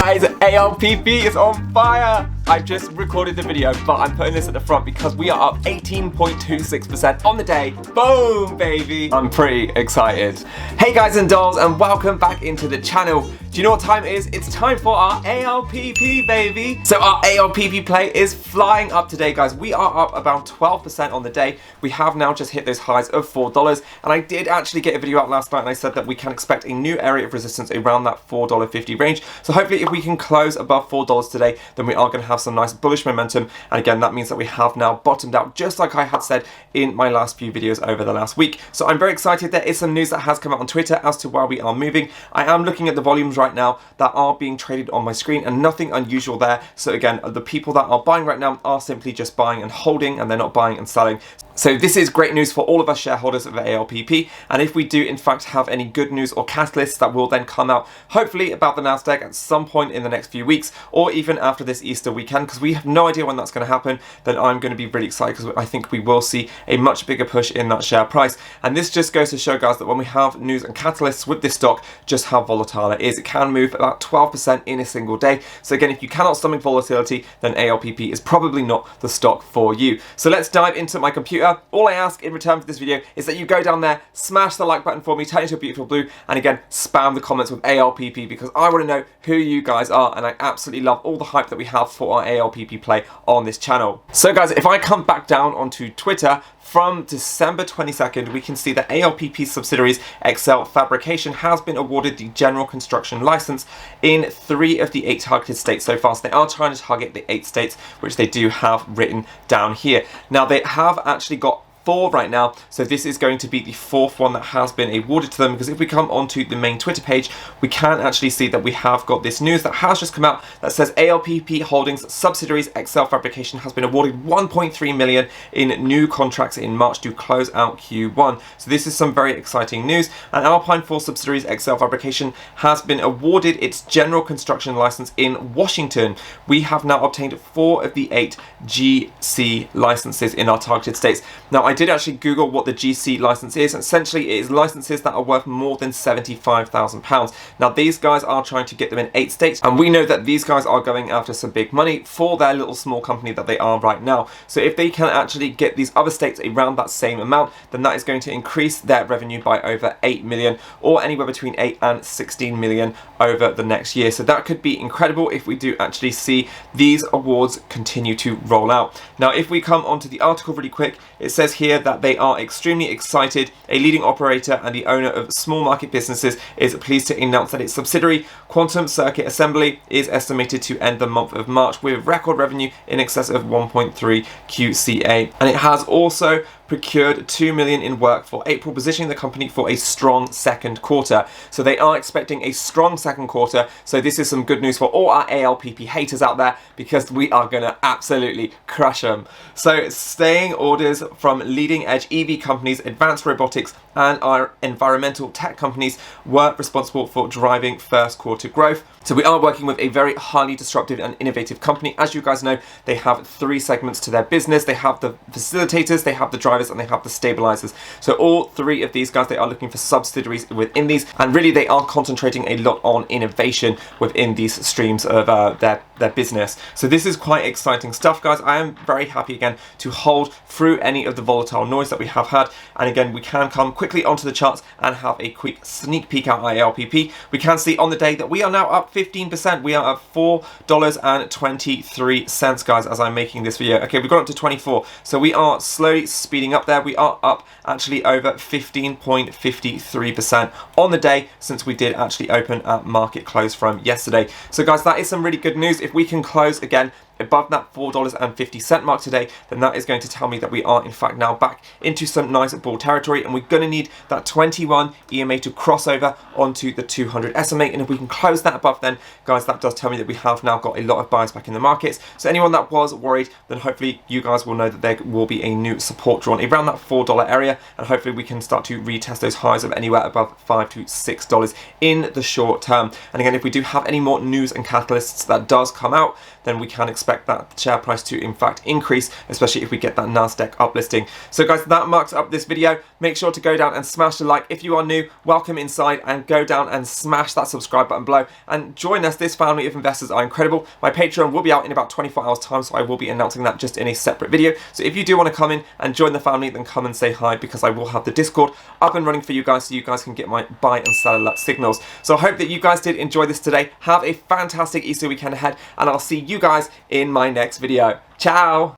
Guys, ALPP is on fire! I've just recorded the video, but I'm putting this at the front because we are up 18.26% on the day. Boom, baby! I'm pretty excited. Hey guys and dolls, and welcome back into the channel. Do you know what time it is? It's time for our ALPP, baby! So our ALPP play is flying up today, guys. We are up about 12% on the day. We have now just hit those highs of $4, and I did actually get a video out last night and I said that we can expect a new area of resistance around that $4.50 range. So hopefully if we can close above $4 today, then we are going to have some nice bullish momentum, and again that means that we have now bottomed out, just like I had said in my last few videos over the last week. So I'm very excited. There is some news that has come out on Twitter as to why we are moving. I am looking at the volumes right now that are being traded on my screen, and nothing unusual there. So again, the people that are buying right now are simply just buying and holding, and they're not buying and selling. So this is great news for all of us shareholders of ALPP, and if we do in fact have any good news or catalysts that will then come out hopefully about the NASDAQ at some point in the next few weeks, or even after this Easter weekend, because we have no idea when that's going to happen, then I'm going to be really excited because I think we will see a much bigger push in that share price. And this just goes to show, guys, that when we have news and catalysts with this stock, just how volatile it is. It can move about 12% in a single day. So again, if you cannot stomach volatility, then ALPP is probably not the stock for you. So let's dive into my computer. All I ask in return for this video is that you go down there, smash the like button for me, turn it into a beautiful blue, and again, spam the comments with ALPP because I want to know who you guys are, and I absolutely love all the hype that we have for our ALPP play on this channel. So guys, if I come back down onto Twitter, from December 22nd, we can see that ALPP subsidiaries Excel Fabrication has been awarded the general construction license in 3 of the 8 targeted states so far. So they are trying to target the 8 states, which they do have written down here. Now they have actually got 4 right now, so this is going to be the 4th one that has been awarded to them, because if we come onto the main Twitter page, we can actually see that we have got this news that has just come out that says ALPP Holdings subsidiaries Excel Fabrication has been awarded 1.3 million in new contracts in March to close out Q1. So this is some very exciting news, and Alpine for subsidiaries Excel Fabrication has been awarded its general construction license in Washington. We have now obtained 4 of the 8 GC licenses in our targeted states. Now I did actually Google what the GC license is. Essentially, it is licenses that are worth more than £75,000. Now, these guys are trying to get them in 8 states, and we know that these guys are going after some big money for their little small company that they are right now. So if they can actually get these other states around that same amount, then that is going to increase their revenue by over 8 million, or anywhere between 8 and 16 million over the next year. So that could be incredible if we do actually see these awards continue to roll out. Now, if we come onto the article really quick, it says here that they are extremely excited. A leading operator and the owner of small market businesses is pleased to announce that its subsidiary Quantum Circuit Assembly is estimated to end the month of March with record revenue in excess of 1.3 QCA, and it has also procured 2 million in work for April, positioning the company for a strong second quarter. So they are expecting a strong second quarter. So this is some good news for all our ALPP haters out there, because we are going to absolutely crush them. So staying orders from leading edge EV companies, advanced robotics, and our environmental tech companies were responsible for driving first quarter growth. So we are working with a very highly disruptive and innovative company. As you guys know, they have 3 segments to their business. They have the facilitators, they have the drivers, and they have the stabilizers. So all 3 of these guys, they are looking for subsidiaries within these, and really they are concentrating a lot on innovation within these streams of their business. So this is quite exciting stuff, guys. I am very happy again to hold through any of the volatile noise that we have had, and again we can come quickly onto the charts and have a quick sneak peek at ALPP. We can see on the day that we are now up 15%. We are at $4.23, guys, as I'm making this video. Okay, we've got up to 24, so we are slowly speeding up there. We are up actually over 15.53% on the day since we did actually open at market close from yesterday. So guys, that is some really good news. If we can close again above that $4.50 mark today, then that is going to tell me that we are in fact now back into some nice bull territory, and we're going to need that 21 EMA to cross over onto the 200 SMA, and if we can close that above, then guys, that does tell me that we have now got a lot of buyers back in the markets. So anyone that was worried, then hopefully you guys will know that there will be a new support drawn around that $4 area, and hopefully we can start to retest those highs of anywhere above $5 to $6 in the short term. And again, if we do have any more news and catalysts that does come out, then we can expect expect that share price to in fact increase, especially if we get that NASDAQ uplisting. So guys, that marks up this video. Make sure to go down and smash the like. If you are new, welcome inside, and go down and smash that subscribe button below and join us. This family of investors are incredible. My Patreon will be out in about 24 hours time, so I will be announcing that just in a separate video. So if you do want to come in and join the family, then come and say hi, because I will have the Discord up and running for you guys, so you guys can get my buy and sell alert signals. So I hope that you guys did enjoy this today. Have a fantastic Easter weekend ahead, and I'll see you guys in my next video. Ciao!